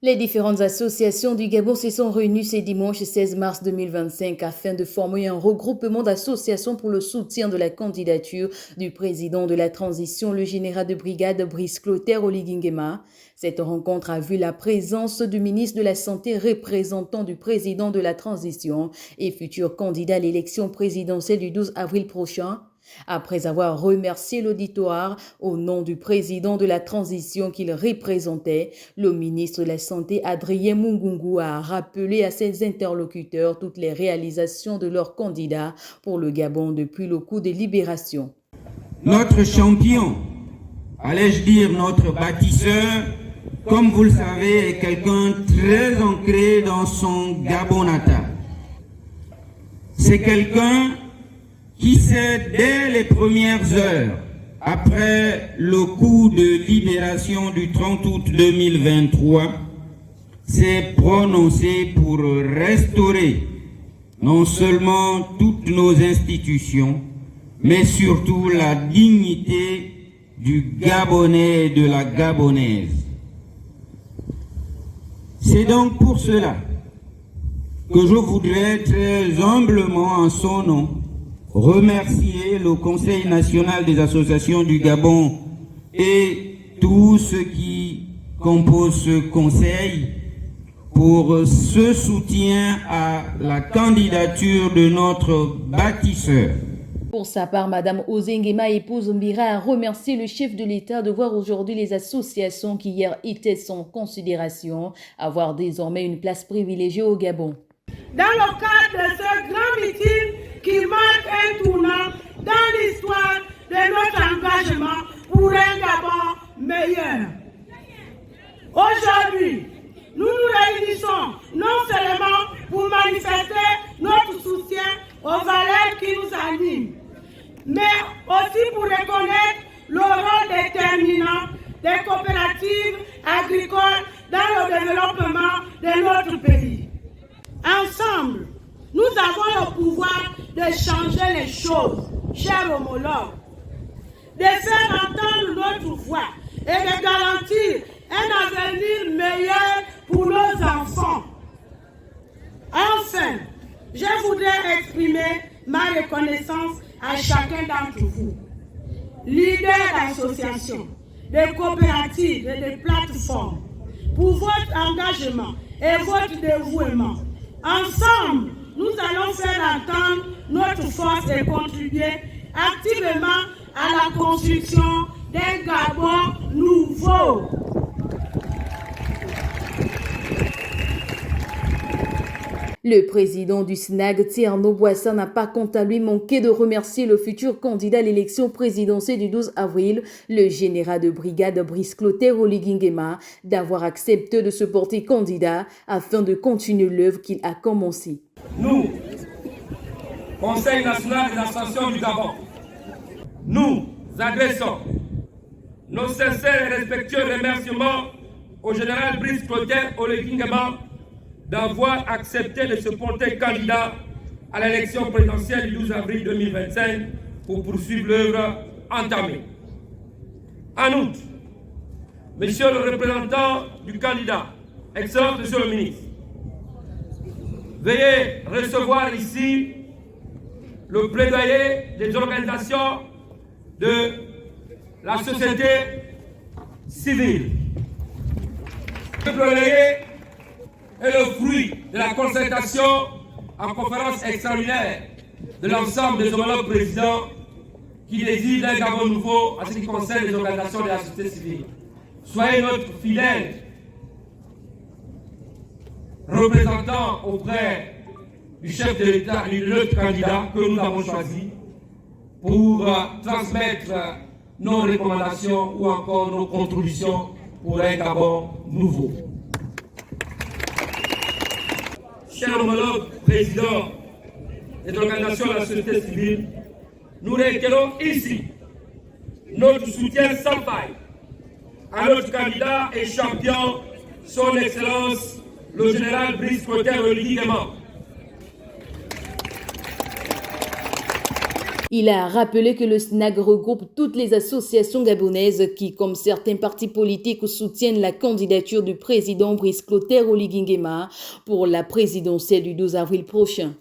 Les différentes associations du Gabon se sont réunies ce dimanche 16 mars 2025 afin de former un regroupement d'associations pour le soutien de la candidature du président de la transition, le général de brigade Brice Clotaire Oligui Nguema. Cette rencontre a vu la présence du ministre de la Santé, représentant du président de la transition et futur candidat à l'élection présidentielle du 12 avril prochain. Après avoir remercié l'auditoire au nom du président de la transition qu'il représentait, le ministre de la Santé, Adrien Mungungu, a rappelé à ses interlocuteurs toutes les réalisations de leurs candidats pour le Gabon depuis le coup de libération. Notre champion, allais-je dire notre bâtisseur, comme vous le savez, est quelqu'un très ancré dans son Gabon natal. C'est quelqu'un qui s'est, dès les premières heures, après le coup de libération du 30 août 2023, s'est prononcé pour restaurer non seulement toutes nos institutions, mais surtout la dignité du Gabonais et de la Gabonaise. C'est donc pour cela que je voudrais très humblement, en son nom, remercier le Conseil national des associations du Gabon et tous ceux qui composent ce conseil pour ce soutien à la candidature de notre bâtisseur. Pour sa part, Mme Ozengema, épouse Mbira, a remercié le chef de l'État de voir aujourd'hui les associations qui hier étaient sans considération avoir désormais une place privilégiée au Gabon. Dans le cadre de ce grand meeting qui marque un tournant dans l'histoire de notre engagement pour un Gabon meilleur. Aujourd'hui, nous nous réunissons non seulement pour manifester notre soutien aux valeurs qui nous animent, mais aussi pour reconnaître le rôle déterminant des coopératives agricoles dans le développement de notre pays. Ensemble, nous avons le pouvoir de changer les choses, chers homologues, de faire entendre notre voix et de garantir un avenir meilleur pour nos enfants. Enfin, je voudrais exprimer ma reconnaissance à chacun d'entre vous, leaders d'associations, de coopératives et de plateformes, pour votre engagement et votre dévouement. Ensemble, nous allons faire entendre notre force et contribuer activement à la construction d'un Gabon nouveau. Le président du SNAG, Tierno Boissa, n'a pas quant à lui manqué de remercier le futur candidat à l'élection présidentielle du 12 avril, le général de brigade Brice Clotaire Oligui Nguema, d'avoir accepté de se porter candidat afin de continuer l'œuvre qu'il a commencée. Nous, Conseil national des associations du Gabon, nous adressons nos sincères et respectueux remerciements au général Brice Clotaire Oligui Nguema d'avoir accepté de se porter candidat à l'élection présidentielle du 12 avril 2025 pour poursuivre l'œuvre entamée. En outre, Monsieur le représentant du candidat, Excellence Monsieur le ministre, veuillez recevoir ici le plaidoyer des organisations de la société civile. Le plaidoyer est le fruit de la concertation en conférence extraordinaire de l'ensemble des homologues présidents qui désirent un Gabon nouveau en ce qui concerne les organisations de la société civile. Soyez notre fidèle représentant auprès du chef de l'État et de notre candidat que nous avons choisi pour transmettre nos recommandations ou encore nos contributions pour un Gabon nouveau. Chers homologues présidents des organisations de la société civile, nous réitérons ici notre soutien sans faille à notre candidat et champion, son Excellence, le général Brice Clotaire Oligui Nguema. Il a rappelé que le SNAG regroupe toutes les associations gabonaises qui, comme certains partis politiques, soutiennent la candidature du président Brice Clotaire Oligui Nguema pour la présidentielle du 12 avril prochain.